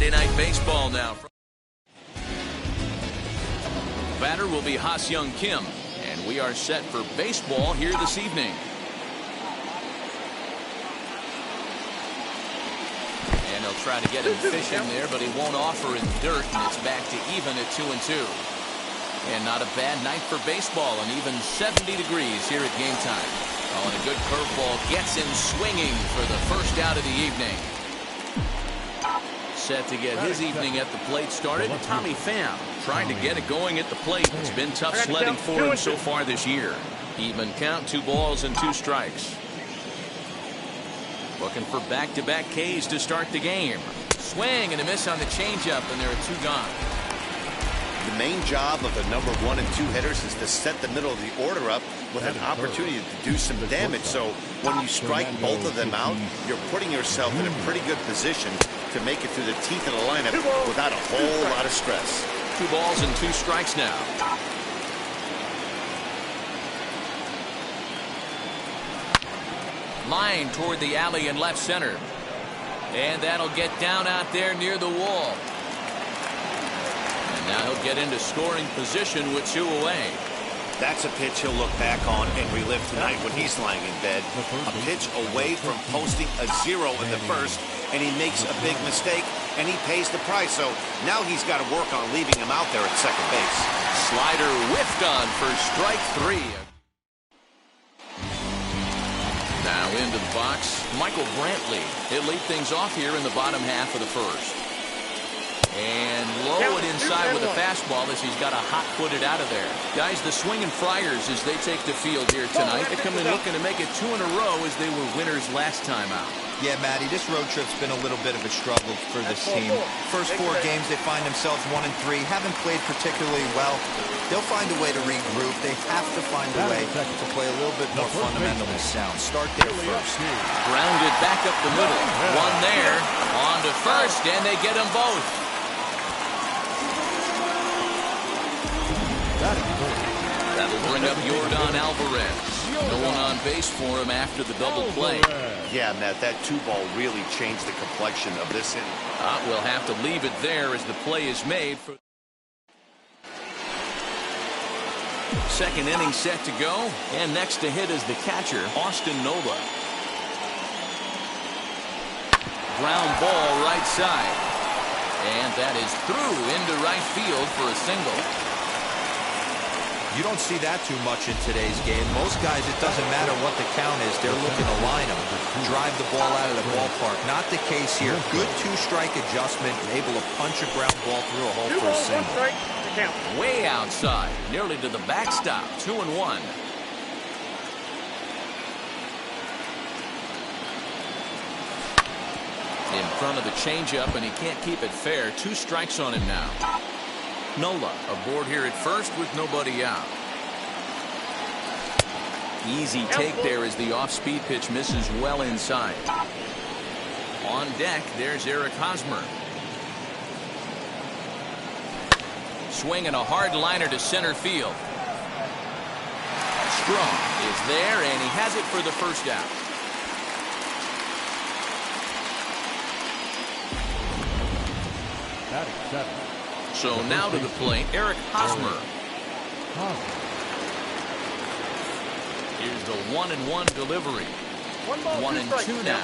Friday Night Baseball now. Batter will be Ha-Seong Kim, and we are set for baseball here this evening. And they'll try to get him fishing there, but he won't offer in dirt, and it's back to even at 2-2. And not a bad night for baseball, and even 70 degrees here at game time. Oh, and a good curveball gets him swinging for the first out of the evening. Set to get his evening at the plate started, Tommy Pham trying to get it going at the plate. It's been tough sledding for him so far this year. Even count, 2 balls and 2 strikes. Looking for back-to-back Ks to start the game. Swing and a miss on the changeup, and there are 2 gone. The main job of the number 1 and 2 hitters is to set the middle of the order up with an opportunity to do some damage. So when you strike both of them out, you're putting yourself in a pretty good position to make it through the teeth of the lineup without a whole lot of stress. 2 balls and 2 strikes now. Line toward the alley in left center. And that'll get down out there near the wall. And now he'll get into scoring position with 2 away. That's a pitch he'll look back on and relive tonight when he's lying in bed. A pitch away from posting a 0 in the first, and he makes a big mistake, and he pays the price. So now he's got to work on leaving him out there at second base. Slider whiffed on for strike 3. Now into the box, Michael Brantley. He'll lead things off here in the bottom half of the first. And low it inside with a fastball as he's got a hot-footed out of there. Guys, the swinging Friars as they take the field here tonight. They come in looking to make it 2 in a row as they were winners last time out. Yeah, Matty, this road trip's been a little bit of a struggle for this team. First 4 games, they find themselves 1 and 3. Haven't played particularly well. They'll find a way to regroup. They have to find a way to play a little bit more fundamentally sound. Start there first. Grounded back up the middle. 1 there. On to first, and they get them both. That'll bring up Yordan Alvarez. No one on base for him after the double play. Yeah, Matt, that 2 ball really changed the complexion of this inning. We'll have to leave it there as the play is made. For second inning set to go, and next to hit is the catcher, Austin Nola. Ground ball right side. And that is through into right field for a single. You don't see that too much in today's game. Most guys, it doesn't matter what the count is. They're looking to line them, drive the ball out of the ballpark. Not the case here. Good 2-strike adjustment, able to punch a ground ball through a hole for a single. Way outside, nearly to the backstop. 2-1. In front of the changeup, and he can't keep it fair. 2 strikes on him now. Nola aboard here at first with nobody out. Easy take there as the off-speed pitch misses well inside. On deck, there's Eric Hosmer. Swinging a hard liner to center field. Strong is there, and he has it for the first out. So now to the plate, Eric Hosmer. Here's the 1-1 delivery. 1-2 now.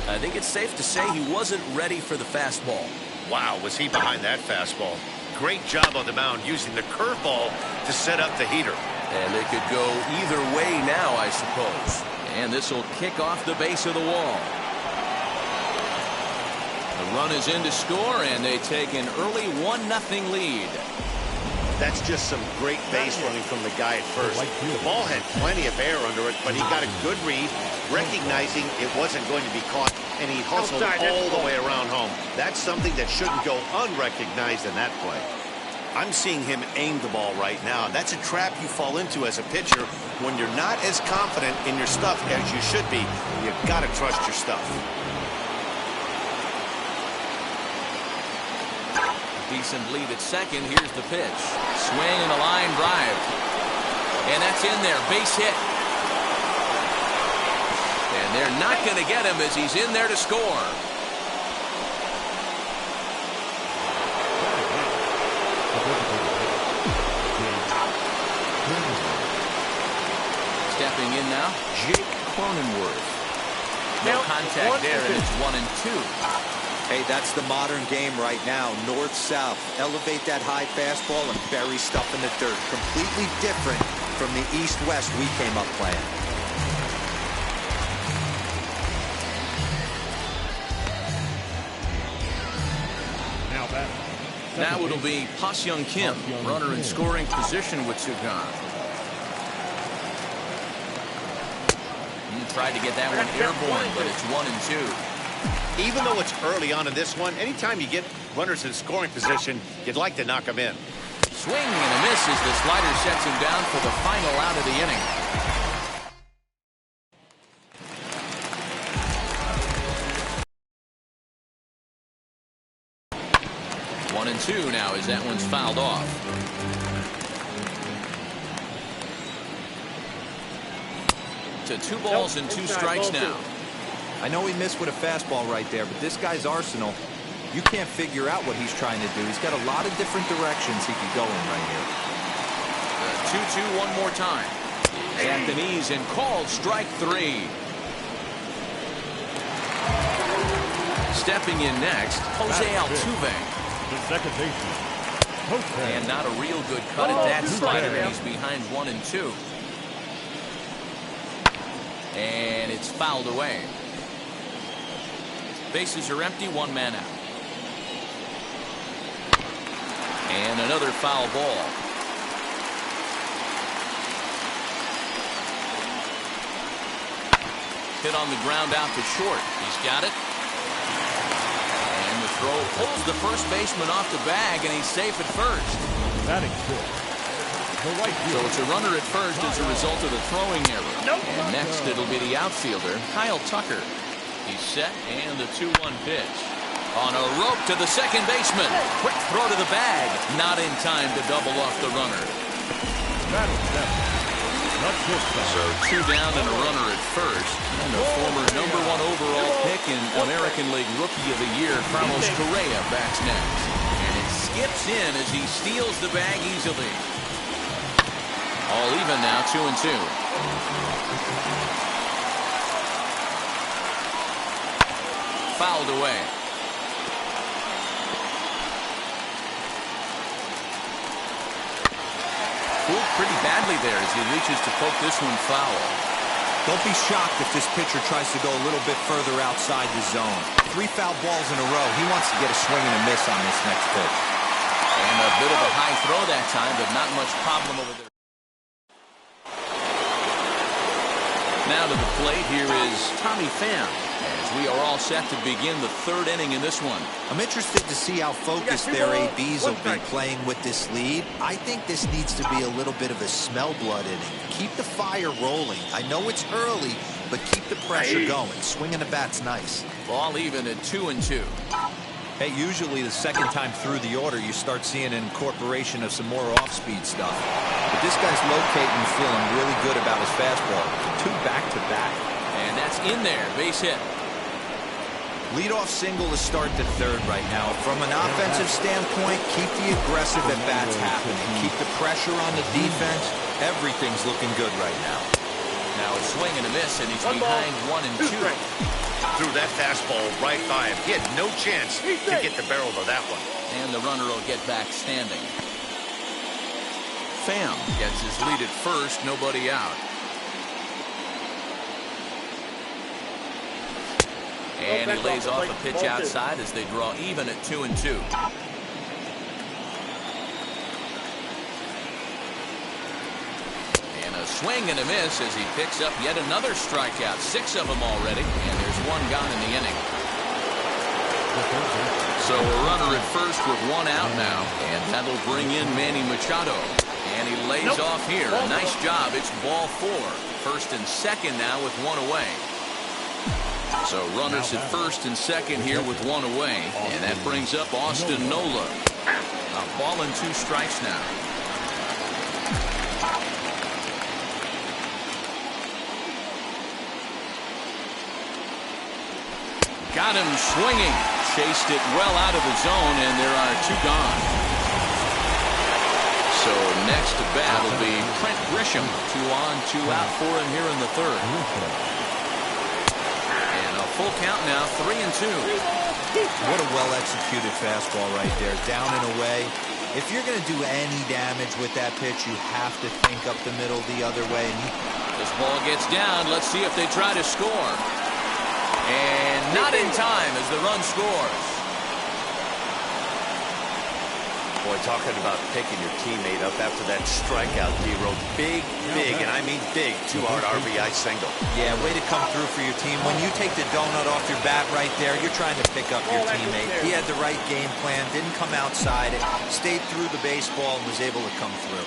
I think it's safe to say he wasn't ready for the fastball. Wow, was he behind that fastball. Great job on the mound using the curveball to set up the heater. And it could go either way now, I suppose. And this will kick off the base of the wall. The run is in to score, and they take an early 1-0 lead. That's just some great base running from the guy at first. The ball had plenty of air under it, but he got a good read, recognizing it wasn't going to be caught, and he hustled all the way around home. That's something that shouldn't go unrecognized in that play. I'm seeing him aim the ball right now. That's a trap you fall into as a pitcher when you're not as confident in your stuff as you should be. You've got to trust your stuff. Decent lead at second. Here's the pitch. Swing and a line drive. And that's in there. Base hit. And they're not going to get him as he's in there to score. Stepping in now, Jake Cronenworth. No contact there, and it's 1-2. Hey, that's the modern game right now. North-south. Elevate that high fastball and bury stuff in the dirt. Completely different from the east-west we came up playing. Now it'll be Pa-Seong Kim, runner in scoring position with two gone. Tried to get that one airborne, but it's 1-2. Even though it's early on in this one, anytime you get runners in scoring position, you'd like to knock them in. Swing and a miss as the slider sets him down for the final out of the inning. One and two now as that one's fouled off. To 2 balls and 2 strikes now. I know he missed with a fastball right there, but this guy's arsenal, you can't figure out what he's trying to do. He's got a lot of different directions he could go in right here. The 2-2 one more time. At the knees and called strike 3. Stepping in next, Jose Altuve. The second baseman. And not a real good cut at that slider. He's behind 1-2. And it's fouled away. Bases are empty, 1 man out. And another foul ball. Hit on the ground out to short. He's got it. And the throw pulls the first baseman off the bag, and he's safe at first. Batting good. So it's a runner at first as a result of the throwing error. And next it'll be the outfielder, Kyle Tucker. He's set, and the 2-1 pitch. On a rope to the second baseman. Quick throw to the bag. Not in time to double off the runner. So 2 down and a runner at first. And the former #1 overall pick in American League Rookie of the Year, Carlos Correa, bats next. And it skips in as he steals the bag easily. All even now, 2-2. Fouled away. Fooled pretty badly there as he reaches to poke this one foul. Don't be shocked if this pitcher tries to go a little bit further outside the zone. 3 foul balls in a row. He wants to get a swing and a miss on this next pitch. And a bit of a high throw that time, but not much problem over there. Now to the plate, here is Tommy Pham, as we are all set to begin the 3rd inning in this one. I'm interested to see how focused their ABs will be playing with this lead. I think this needs to be a little bit of a smell blood inning. Keep the fire rolling. I know it's early, but keep the pressure going. Swinging the bat's nice. Ball even at 2-2. Hey, usually the second time through the order, you start seeing an incorporation of some more off-speed stuff. But this guy's locating and feeling really good about his fastball. 2 back-to-back. And that's in there. Base hit. Leadoff single to start the 3rd right now. From an offensive standpoint, keep the aggressive at-bats happening. Keep the pressure on the defense. Everything's looking good right now. Now a swing and a miss, and he's behind 1-2. Threw that fastball right by him. He had no chance to get the barrel of that one. And the runner will get back standing. Pham gets his lead at first, nobody out. And he lays off a pitch outside as they draw even at 2-2. And a swing and a miss as he picks up yet another strikeout. 6 of them already, and there's 1 gone in the inning. So a runner at first with 1 out now, and that'll bring in Manny Machado. And he lays off here. A nice job. It's ball 4. 1st and 2nd now with 1 away. So runners at 1st and 2nd here with 1 away. And that brings up Austin Nola. A ball and 2 strikes now. Got him swinging. Chased it well out of the zone, and there are 2 gone. So next to bat will be Trent Grisham. 2 on, 2 out for him here in the third. And a full count now, 3-2. What a well-executed fastball right there, down and away. If you're going to do any damage with that pitch, you have to think up the middle the other way. This ball gets down. Let's see if they try to score. And not in time as the run scores. Boy, talking about picking your teammate up after that strikeout, D-Row. Big, and I mean big, 2-hard RBI single. Yeah, way to come through for your team. When you take the donut off your bat right there, you're trying to pick up your teammate. He had the right game plan, didn't come outside it, stayed through the baseball, and was able to come through.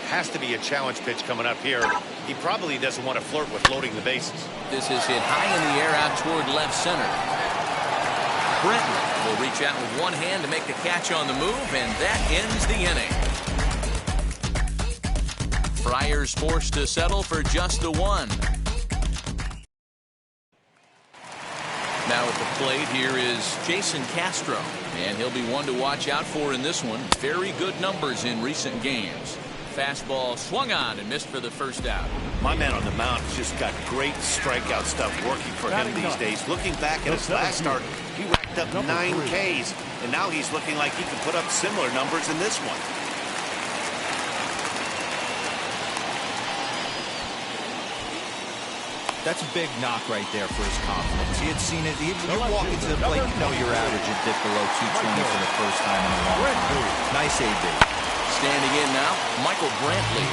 Has to be a challenge pitch coming up here. He probably doesn't want to flirt with loading the bases. This is hit high in the air out toward left center. Brenton will reach out with one hand to make the catch on the move, and that ends the inning. Friars forced to settle for just the one. Now at the plate here is Jason Castro, and he'll be one to watch out for in this one. Very good numbers in recent games. Fastball swung on and missed for the first out. My man on the mound has just got great strikeout stuff working for him these days. Looking back at his last start, he racked up 9 Ks, and now he's looking like he can put up similar numbers in this one. That's a big knock right there for his confidence. He had seen it. You walk into the plate, you know your average would dip below 220 for the first time in a long time. Nice AB. Standing in now, Michael Brantley.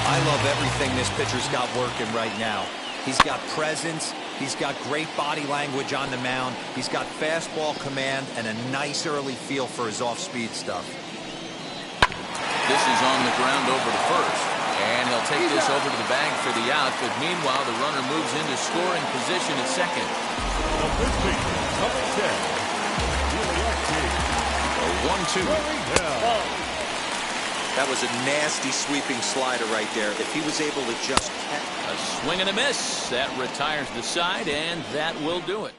I love everything this pitcher's got working right now. He's got presence. He's got great body language on the mound. He's got fastball command and a nice early feel for his off-speed stuff. This is on the ground over to first. And he'll take this over to the bag for the out. But meanwhile, the runner moves into scoring position at second. Number 10. A 1-2. That was a nasty sweeping slider right there. If he was able to just catch. A swing and a miss. That retires the side, and that will do it.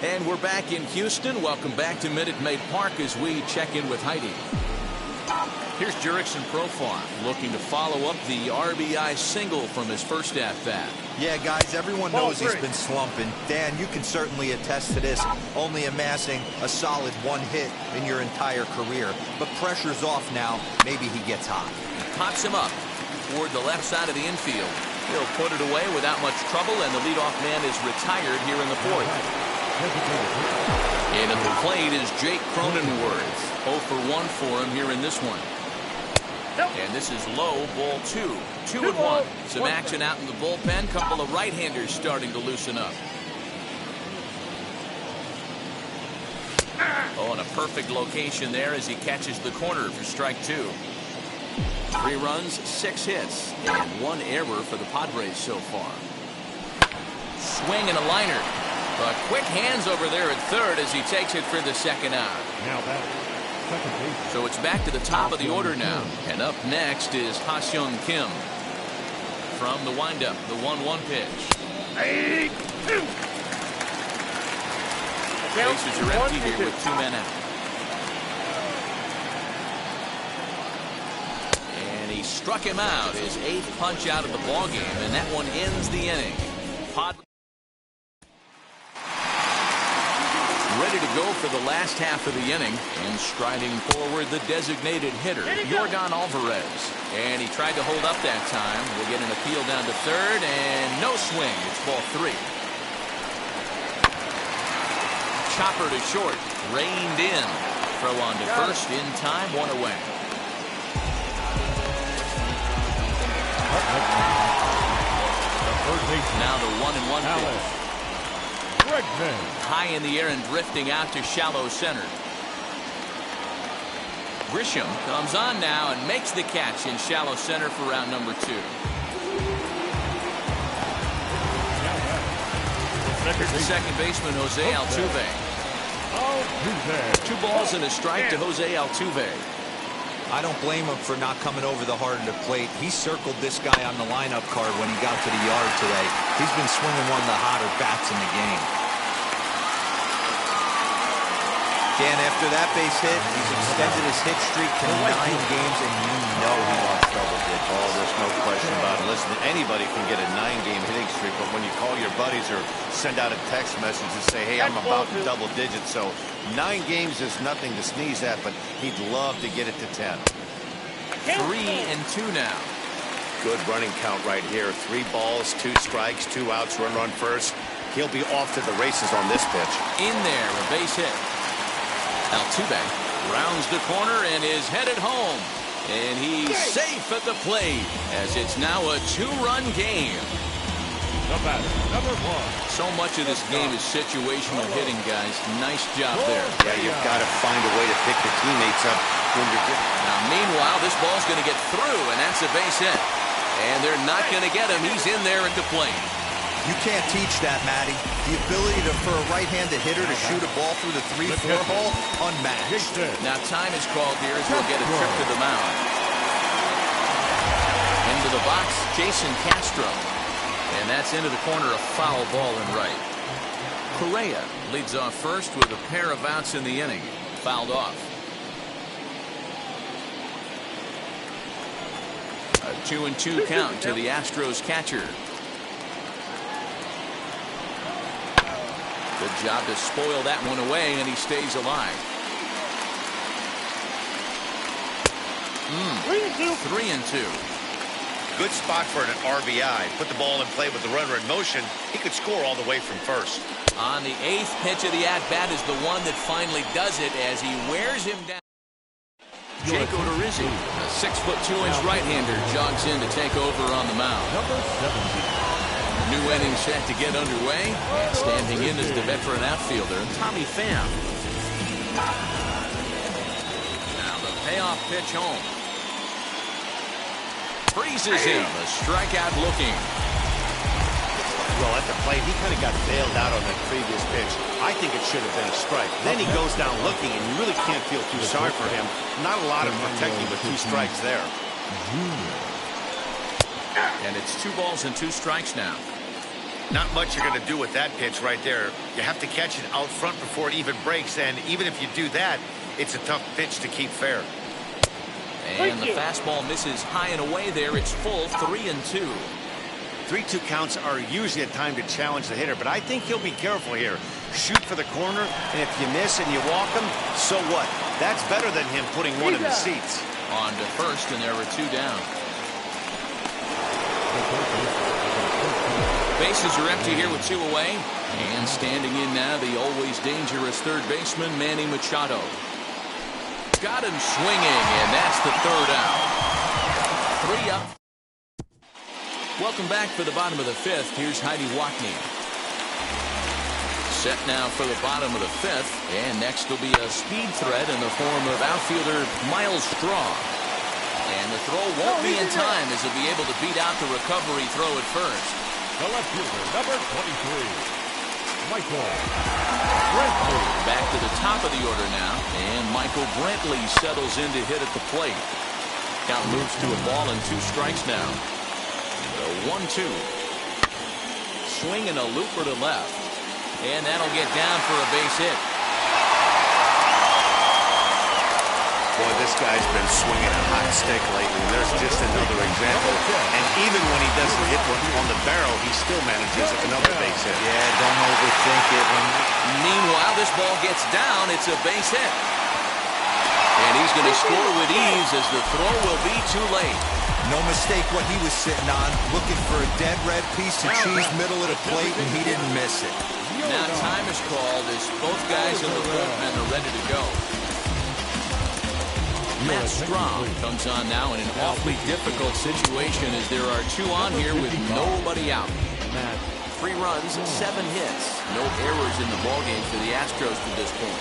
And we're back in Houston. Welcome back to Minute Maid Park as we check in with Heidi. Here's Jurickson Profar looking to follow up the RBI single from his first at-bat. Yeah, guys, everyone knows he's been slumping. Dan, you can certainly attest to this, only amassing a solid 1 hit in your entire career. But pressure's off now. Maybe he gets hot. Pops him up toward the left side of the infield. He'll put it away without much trouble, and the leadoff man is retired here in the fourth. And at the plate is Jake Cronenworth. 0 for 1 for him here in this one. And this is low, ball 2. 2-1. Some action out in the bullpen. Couple of right-handers starting to loosen up. Oh, and a perfect location there as he catches the corner for strike 2. 3 runs, 6 hits, and 1 error for the Padres so far. Swing and a liner. But quick hands over there at third as he takes it for the second out. Now that. So it's back to the top of the order now. And up next is Ha-Seong Kim. From the windup, the 1-1 pitch. Bases are empty here with 2 men out. And he struck him out, his 8th punch out of the ballgame, and that one ends the inning. Ready to go for the last half of the inning, and striding forward the designated hitter, Yordan Alvarez. And he tried to hold up that time. We'll get an appeal down to third, and no swing. It's ball 3. Chopper to short, reined in. Throw on to first, in time, 1 away. Now the 1-1 pitch. High in the air and drifting out to shallow center. Grisham comes on now and makes the catch in shallow center for round number 2. Here's the second baseman, Jose Altuve. 2 balls and a strike to Jose Altuve. I don't blame him for not coming over the heart of the plate. He circled this guy on the lineup card when he got to the yard today. He's been swinging one of the hotter bats in the game. Dan, after that base hit, he's extended his hit streak to 9 games, and you know he wants double digits. Oh, there's no question about it. Listen, anybody can get a 9-game hitting streak, but when you call your buddies or send out a text message and say, hey, I'm about in double digits, so 9 games is nothing to sneeze at, but he'd love to get it to 10. 3-2 now. Good running count right here. 3 balls, 2 strikes, 2 outs, run first. He'll be off to the races on this pitch. In there, a base hit. Altuve rounds the corner and is headed home. And he's safe at the plate as it's now a 2-run game. The batter, number 1. So much of this game is situational hitting, guys. Nice job there. Yeah, you've got to find a way to pick the teammates up when you're good. Now, meanwhile, this ball's going to get through, and that's a base hit. And they're not going to get him. He's in there at the plate. You can't teach that, Matty. The ability for a right-handed hitter to shoot a ball through the 3-4 hole, unmatched. Now time is called here as we'll get a trip to the mound. Into the box, Jason Castro. And that's into the corner, a foul ball and right. Correa leads off first with a pair of outs in the inning. Fouled off. A 2-2 count to the Astros catcher. Good job to spoil that one away, and he stays alive. 3-2. Good spot for an RBI. Put the ball in play with the runner in motion. He could score all the way from first. On the 8th pitch of the at-bat is the one that finally does it as he wears him down. Jake Odorizzi, a 6'2" right-hander, jogs in to take over on the mound. Number 17. New inning set to get underway. And standing in is the veteran outfielder, Tommy Pham. Now the payoff pitch home. Freezes him. A strikeout looking. Well, at the plate, he kind of got bailed out on that previous pitch. I think it should have been a strike. Then he goes down looking, and you really can't feel too sorry for him. Not a lot of protecting with 2 strikes there. And it's 2 balls and 2 strikes now. Not much you're going to do with that pitch right there. You have to catch it out front before it even breaks, and even if you do that, it's a tough pitch to keep fair. And the fastball misses high and away there. It's full 3-2. 3-2 counts are usually a time to challenge the hitter, but I think he'll be careful here. Shoot for the corner, and if you miss and you walk him, so what? That's better than him putting one in the seats. On to first, and there are 2 down. Bases are empty here with 2 away. And standing in now, the always dangerous third baseman, Manny Machado. Got him swinging, and that's the 3rd out. 3 up. Welcome back for the bottom of the 5th. Here's Heidi Watney. Set now for the bottom of the 5th. And next will be a speed threat in the form of outfielder Miles Straw. And the throw won't be in time as he'll be able to beat out the recovery throw at first. The left fielder, number 23, Michael Brantley. Back to the top of the order now, and Michael Brantley settles in to hit at the plate. Count moves to a ball and 2 strikes now. The 1-2. Swing and a looper to left, and that'll get down for a base hit. Boy, this guy's been swinging a hot stick lately. There's just another example. And even when he doesn't hit one on the barrel, he still manages another base hit. Yeah, don't overthink it. Meanwhile, this ball gets down. It's a base hit. And he's going to score with ease as the throw will be too late. No mistake what he was sitting on, looking for a dead red piece of cheese middle of the plate, and he didn't miss it. Now time is called as both guys in the bullpen are ready to go. Matt Strahm comes on now in an awfully difficult situation as there are 2 on here with nobody out. 3 runs, 7 hits. No errors in the ballgame for the Astros to this point.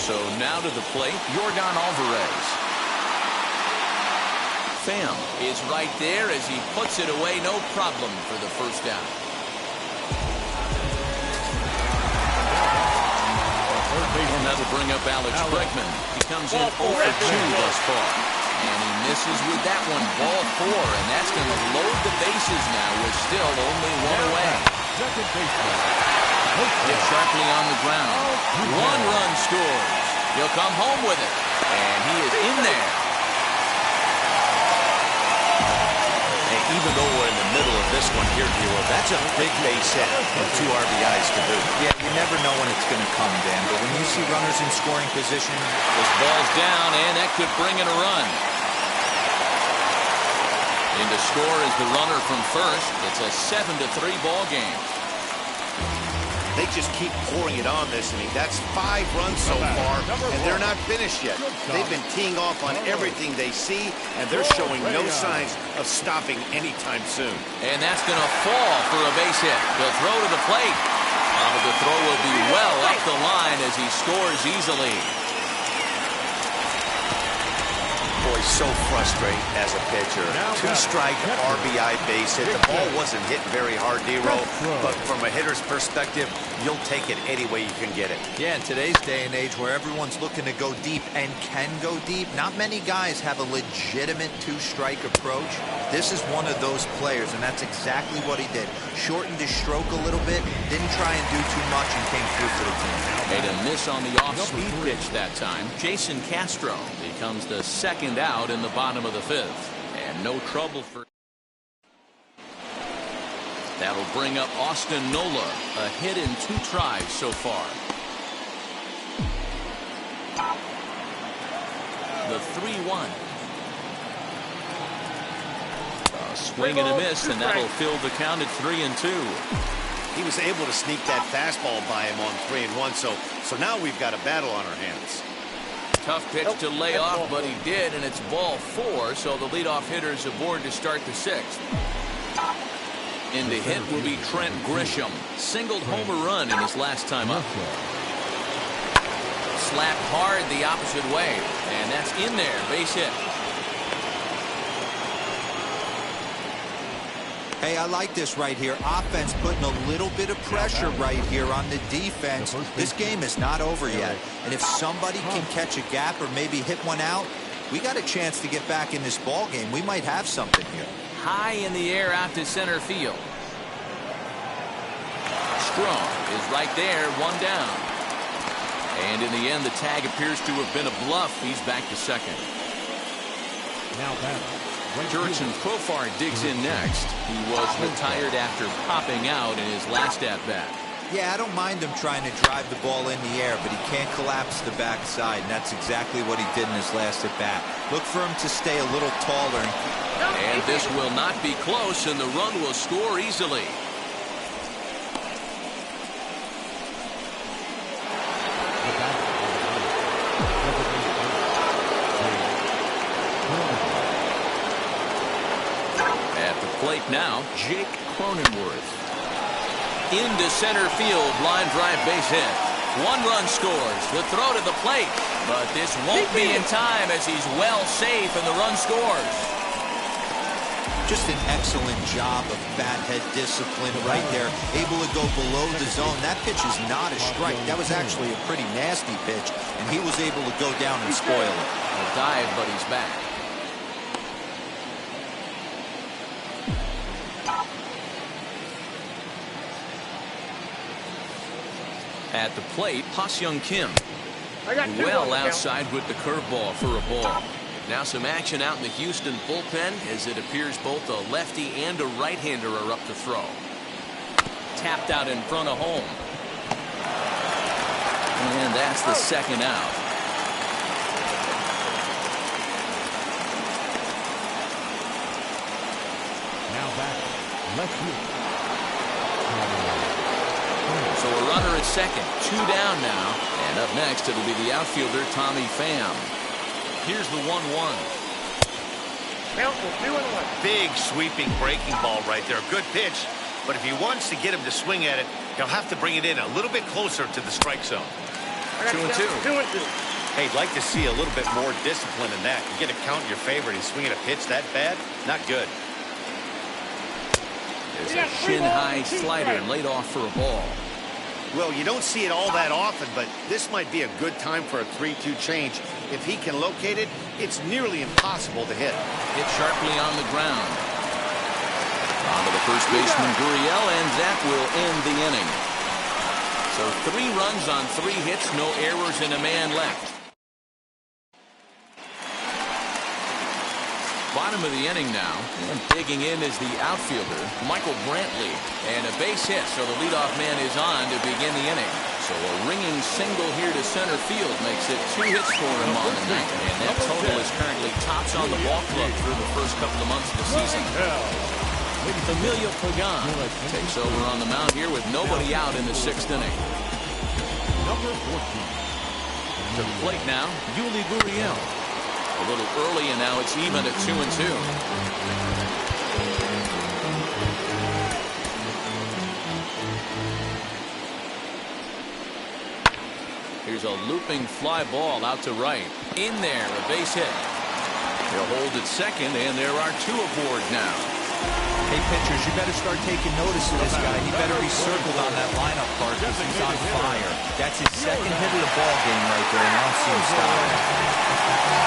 So now to the plate, Yordan Alvarez. Pham is right there as he puts it away, no problem for the first down. Now to bring up Alex Bregman. He comes in 0 for 2 thus far. And he misses with that one, ball 4. And that's going to load the bases now with still only 1 away. Second baseman. Hit sharply on the ground. 1 run scores. He'll come home with it. And he is in there. Hey, even though we're in the middle of this one here, Hero, that's a big base hit and 2 RBIs to boot. Yeah, you never know when it's going to come, Dan. But when you see runners in scoring position, This ball's down, and that could bring in a run. In to score is the runner from first. It's a 7-3 ball game. They just keep pouring it on this inning. That's 5 runs so far, and they're not finished yet. They've been teeing off on everything they see, and they're showing no signs of stopping anytime soon. And that's going to fall for a base hit. They'll throw to the plate. But the throw will be well up the line as he scores easily. Boy, so frustrating as a pitcher. 2-strike RBI base hit. The ball wasn't hit very hard, Nero, but from a hitter's perspective, you'll take it any way you can get it. yeah, in today's day and age where everyone's looking to go deep and can go deep, not many guys have a legitimate 2-strike approach. This is one of those players, and that's exactly what he did. Shortened his stroke a little bit, didn't try and do too much, and came through for the team. Made a miss on the off-speed pitch that time. Jason Castro becomes the second out in the bottom of the 5th. And no trouble for... That'll bring up Austin Nola. A hit in 2 tries so far. The 3-1. A swing and a miss, and that'll fill the count at 3-2. He was able to sneak that fastball by him on 3-1, so now we've got a battle on our hands. Tough pitch to lay off, but he did, and it's ball 4, so the leadoff hitter is aboard to start the 6th. In the hit will be Trent Grisham. Singled home run in his last time up. Slapped hard the opposite way, and that's in there, base hit. Hey, I like this right here. Offense putting a little bit of pressure right here on the defense. This game is not over yet. And if somebody can catch a gap or maybe hit one out, we got a chance to get back in this ball game. We might have something here. High in the air out to center field. Strong is right there, 1 down. And in the end, the tag appears to have been a bluff. He's back to second. Now back. Jurickson Profar digs in next. He was retired after popping out in his last at-bat. Yeah, I don't mind him trying to drive the ball in the air, but he can't collapse the backside, and that's exactly what he did in his last at-bat. Look for him to stay a little taller. And this will not be close, and the run will score easily. Plate now, Jake Cronenworth. Into center field, line drive base hit. 1 run scores. The throw to the plate, but this won't be in time as he's well safe and the run scores. Just an excellent job of bat head discipline right there. Able to go below the zone. That pitch is not a strike. That was actually a pretty nasty pitch, and he was able to go down and spoil it. A dive, but he's back. At the plate, Ha-Seong Kim. Well outside with the curveball for a ball. Now some action out in the Houston bullpen as it appears both a lefty and a right-hander are up to throw. Tapped out in front of home. And that's the second out. Now back. Left field. So a runner at second, 2 down now. And up next, it'll be the outfielder, Tommy Pham. Here's the 1-1. Big sweeping breaking ball right there. Good pitch. But if he wants to get him to swing at it, he'll have to bring it in a little bit closer to the strike zone. 2-2. Hey, I'd like to see a little bit more discipline in that. You get a count in your favor and he's swinging a pitch that bad? Not good. There's a shin-high slider laid off for a ball. Well, you don't see it all that often, but this might be a good time for a 3-2 change. If he can locate it, it's nearly impossible to hit. Hit sharply on the ground. On to the first baseman, Gurriel, and that will end the inning. So 3 runs on 3 hits, no errors, and a man left. bottom of the inning now. And digging in is the outfielder, Michael Brantley. And a base hit, so the leadoff man is on to begin the inning. So a ringing single here to center field makes it 2 hits for him on the night. And that total is currently tops on the ball club through the first couple of months of the season. Emilio Pagan takes over on the mound here with nobody out in the 6th inning. Number 14. To the plate now, Yuli Gurriel. A little early, and now it's even at 2-2. Here's a looping fly ball out to right. In there, a base hit. They'll hold at second, and there are 2 aboard now. Hey, pitchers, you better start taking notice of this guy. He better be circled on that lineup card because he's on fire. That's his 2nd hit of the ball game right there, and I don't see him stopping.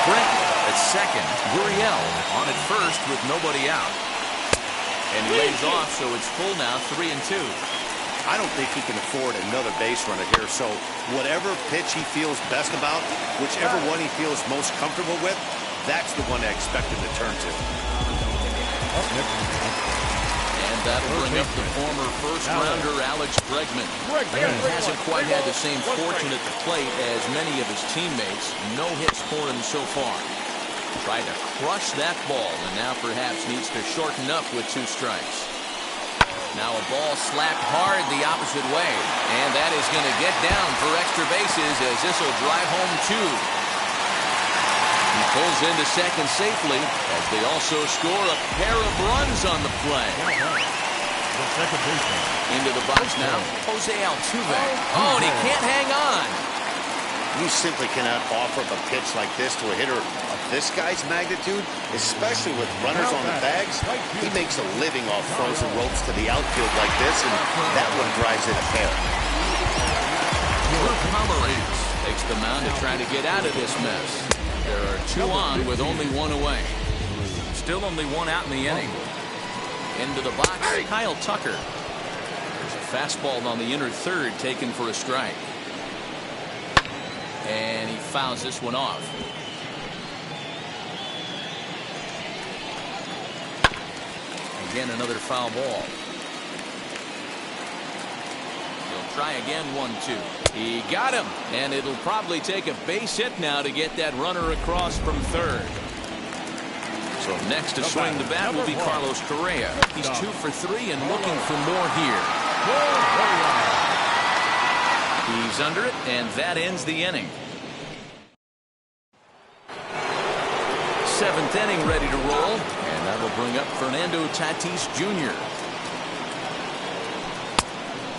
Brent at second. Gurriel on at first with nobody out. And he lays off, so it's full now, 3-2. I don't think he can afford another base runner here, so whatever pitch he feels best about, whichever one he feels most comfortable with, that's the one I expect him to turn to. And that'll bring up the former first-rounder Alex Bregman. He hasn't quite had the same fortune at the plate as many of his teammates. No hits for him so far. Tried to crush that ball, and now perhaps needs to shorten up with 2 strikes. Now a ball slapped hard the opposite way, and that is going to get down for extra bases as this will drive home 2. He pulls into second safely as they also score a pair of runs on the play. Into the box now, Jose Altuve. Oh, and he can't hang on. You simply cannot offer up a pitch like this to a hitter of this guy's magnitude, especially with runners on the bags. He makes a living off frozen ropes to the outfield like this, and that one drives in a pair. Pomeranz takes the mound to try to get out of this mess. There are 2 on with only 1 away. Still only 1 out in the inning. Into the box, Kyle Tucker. There's a fastball on the inner third taken for a strike. And he fouls this one off. Again, another foul ball. He'll try again, 1-2. He got him, and it'll probably take a base hit now to get that runner across from third. So next to swing the bat will be Carlos Correa. He's 2 for 3 and looking for more here. He's under it, and that ends the inning. 7th inning ready to roll, and that'll bring up Fernando Tatis Jr.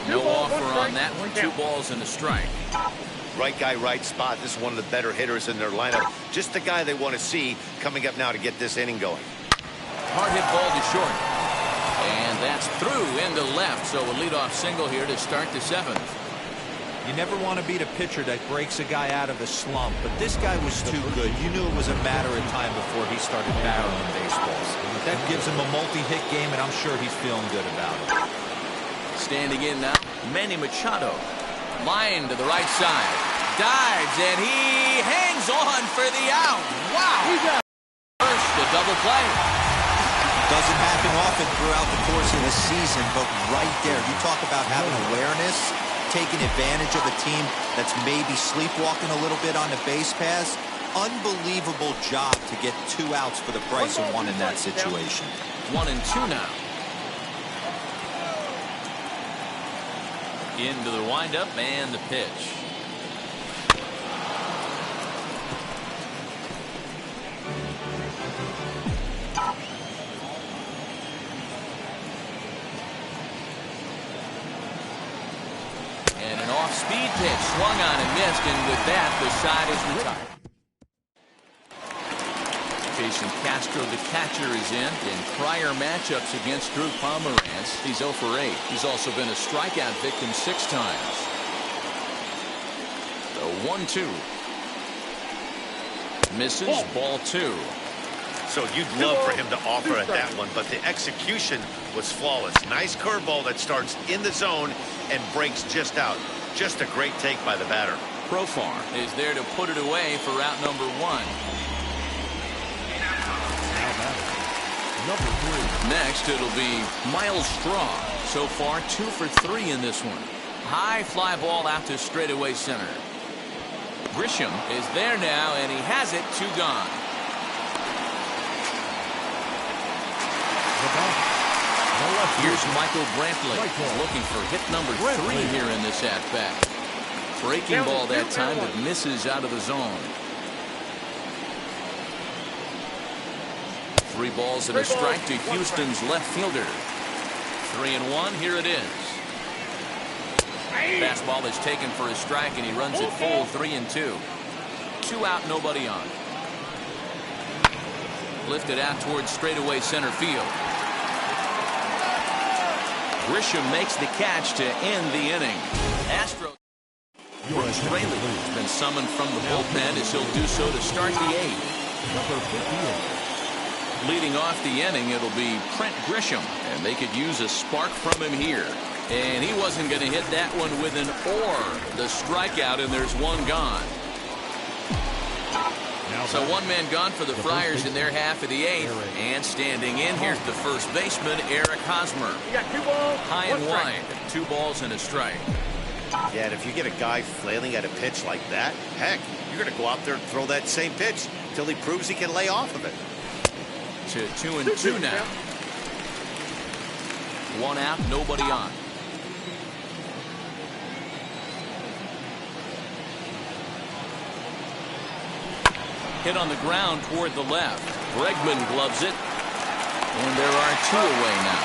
No offer on that one. 2 balls and a strike. Right guy, right spot. This is one of the better hitters in their lineup. Just the guy they want to see coming up now to get this inning going. Hard hit ball to short. And that's through into left. So a leadoff single here to start the 7th. You never want to beat a pitcher that breaks a guy out of a slump, but this guy was too good. You knew it was a matter of time before he started barreling baseballs. That gives him a multi-hit game, and I'm sure he's feeling good about it. Standing in now, Manny Machado. Line to the right side. Dives, and he hangs on for the out. Wow! First, a double play. Doesn't happen often throughout the course of the season, but right there, you talk about having awareness, taking advantage of a team that's maybe sleepwalking a little bit on the base pass. Unbelievable job to get 2 outs for the price of 1 in that situation. 1-2 now. Into the windup and the pitch. And an off-speed pitch swung on and missed, and with that the side is retired. Jason Castro, the catcher, is in prior matchups against Drew Pomeranz. He's 0 for 8. He's also been a strikeout victim 6 times. The 1-2. Misses, ball 2. So you'd love for him to offer at that one, but the execution was flawless. Nice curveball that starts in the zone and breaks just out. Just a great take by the batter. Profar is there to put it away for out number 1. Number 3. Next, it'll be Miles Straw. So far, 2 for 3 in this one. High fly ball out to straightaway center. Grisham is there now, and he has it. 2 gone. Here's Michael Brantley. He's looking for hit number 3 here in this at-bat. Breaking ball that time that misses out of the zone. 3 balls and a strike to Houston's left fielder. 3-1. Here it is. Fastball is taken for a strike, and he runs it full. 3-2. 2 out, nobody on. Lifted out towards straightaway center field. Grisham makes the catch to end the inning. Astros. Braley has been summoned from the bullpen as he'll do so to start the 8th. Number 58. Leading off the inning, it'll be Trent Grisham, and they could use a spark from him here. And he wasn't going to hit that one with an or. The strikeout, and there's 1 gone. So 1 man gone for the Friars in their half of the 8th. And standing in, here's the first baseman, Eric Hosmer. You got 2 balls, high and 1 wide, 2 balls and a strike. Yeah, and if you get a guy flailing at a pitch like that, heck, you're going to go out there and throw that same pitch till he proves he can lay off of it. To 2-2 now. 1 out, nobody on. Hit on the ground toward the left. Bregman gloves it. And there are 2 away now.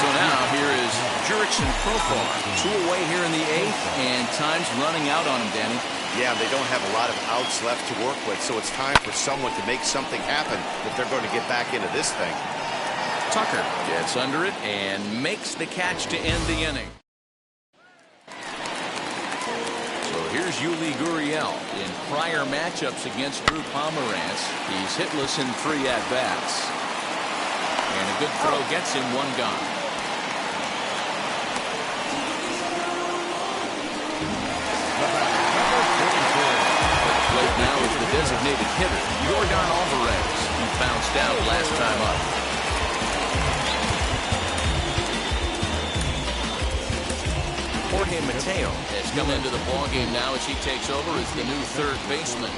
So now here is Jurickson Profar. 2 away here in the 8th, and time's running out on him, Danny. Yeah, they don't have a lot of outs left to work with, so it's time for someone to make something happen if they're going to get back into this thing. Tucker gets under it and makes the catch to end the inning. So here's Yuli Gurriel. In prior matchups against Drew Pomeranz, he's hitless in 3 at-bats. And a good throw gets him 1 gone. Plate now is the designated hitter, Yordan Alvarez. He bounced out last time up. Jorge Mateo has come into the ballgame now as he takes over as the new 3rd baseman.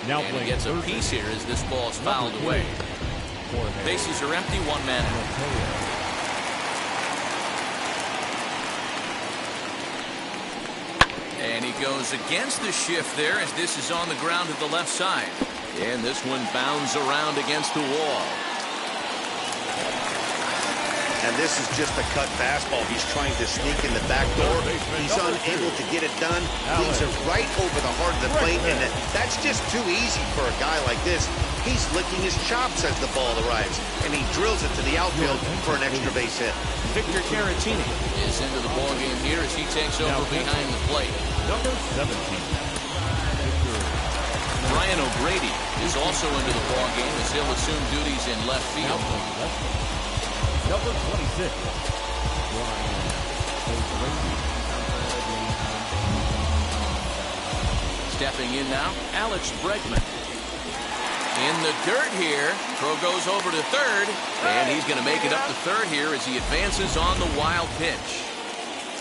And he gets a piece here as this ball's fouled away. Bases are empty, 1 man out. And he goes against the shift there as this is on the ground to the left side. And this one bounds around against the wall. And this is just a cut fastball. He's trying to sneak in the back door. He's unable to get it done. These are right over the heart of the plate, and that's just too easy for a guy like this. He's licking his chops as the ball arrives, and he drills it to the outfield for an extra base hit. Victor Caratini is into the ballgame here as he takes over behind the plate. Number 17. Brian O'Grady is also into the ballgame as he'll assume duties in left field. Number 26. Stepping in now, Alex Bregman. In the dirt here. Throw goes over to 3rd, and he's going to make it up to 3rd here as he advances on the wild pitch.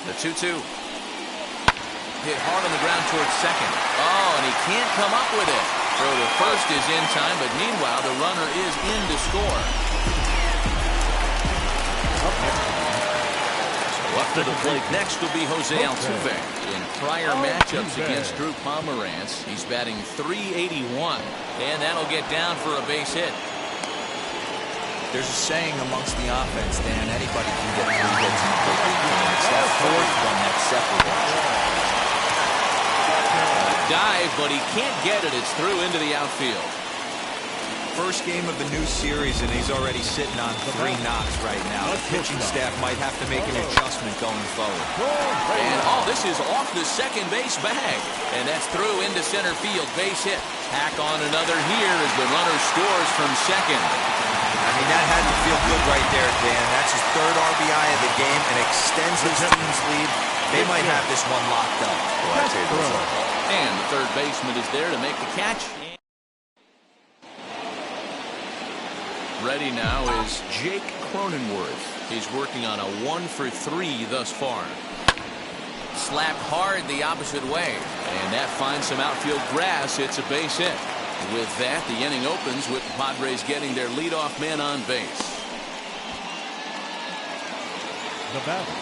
The 2-2. Hit hard on the ground towards 2nd. Oh, and he can't come up with it. Throw to 1st is in time, but meanwhile the runner is in to score. So up to the plate next will be Jose Altuve. In prior matchups against Drew Pomeranz, he's batting .381, and that'll get down for a base hit. There's a saying amongst the offense, Dan, anybody can get 3 hits in the plate. It's that 4th one that's separated. Dive, but he can't get it. It's through into the outfield. First game of the new series, and he's already sitting on 3 knocks right now. The pitching staff might have to make an adjustment going forward. And, this is off the second base bag. And that's through into center field. Base hit. Tack on another here as the runner scores from 2nd. I mean, that had to feel good right there, Dan. That's his third RBI of the game and extends his team's lead. They might have this one locked up. Well, I'd say those are. And the third baseman is there to make the catch. Ready now is Jake Cronenworth. He's working on a 1-for-3 thus far. Slapped hard the opposite way, and that finds some outfield grass. It's a base hit. With that, the inning opens with the Padres getting their leadoff man on base. The batter,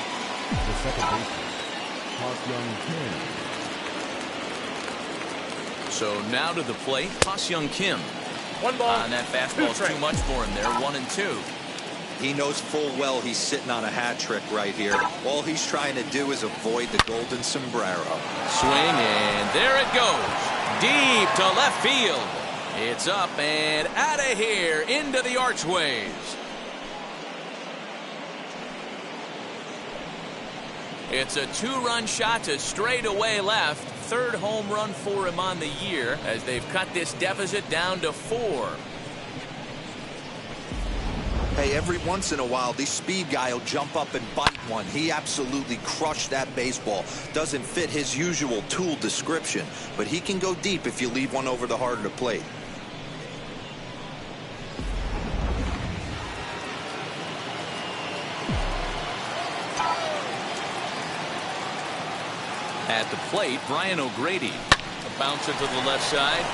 the second baseman, Ha-Seong Kim. So now to the plate, Ha-Seong Kim. One ball. And that fastball's too much for him there. 1-2. He knows full well he's sitting on a hat trick right here. All he's trying to do is avoid the golden sombrero. Swing, and there it goes. Deep to left field. It's up and out of here into the archways. It's a 2-run shot to straightaway left. Third home run for him on the year as they've cut this deficit down to 4. Hey, every once in a while, this speed guy will jump up and bite one. He absolutely crushed that baseball. Doesn't fit his usual tool description, but he can go deep if you leave one over the heart of the plate. At the plate, Brian O'Grady. A bouncer to the left side.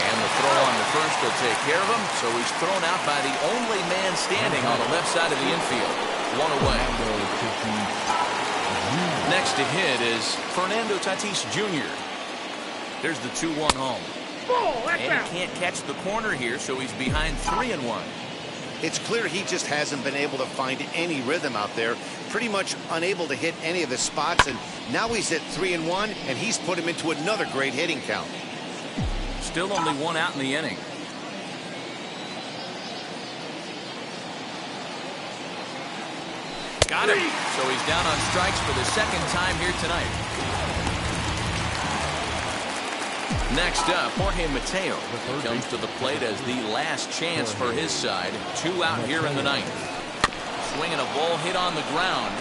And the throw on the first will take care of him. So he's thrown out by the only man standing on the left side of the infield. 1 away. Next to hit is Fernando Tatis Jr. There's the 2-1 home. And he can't catch the corner here, so he's behind 3-1. It's clear he just hasn't been able to find any rhythm out there. Pretty much unable to hit any of his spots, and now he's at 3-1, and he's put him into another great hitting count. Still only 1 out in the inning. Got him. So he's down on strikes for the second time here tonight. Next up, Jorge Mateo comes to the plate as the last chance for his side. 2 out here in the 9th. Swinging a ball hit on the ground,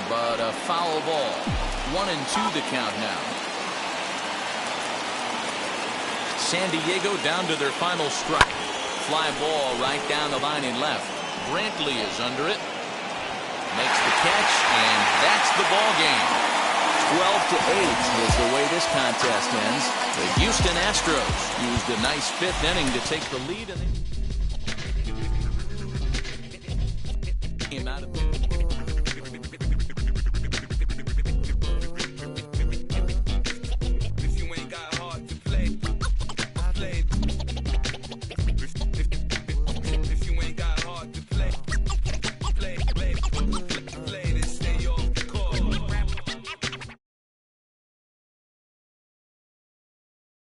but a foul ball. 1-2 the count now. San Diego down to their final strike. Fly ball right down the line in left. Brantley is under it. Makes the catch, and that's the ball game. 12-8 is the way this contest ends. The Houston Astros used a nice 5th inning to take the lead, and they came out of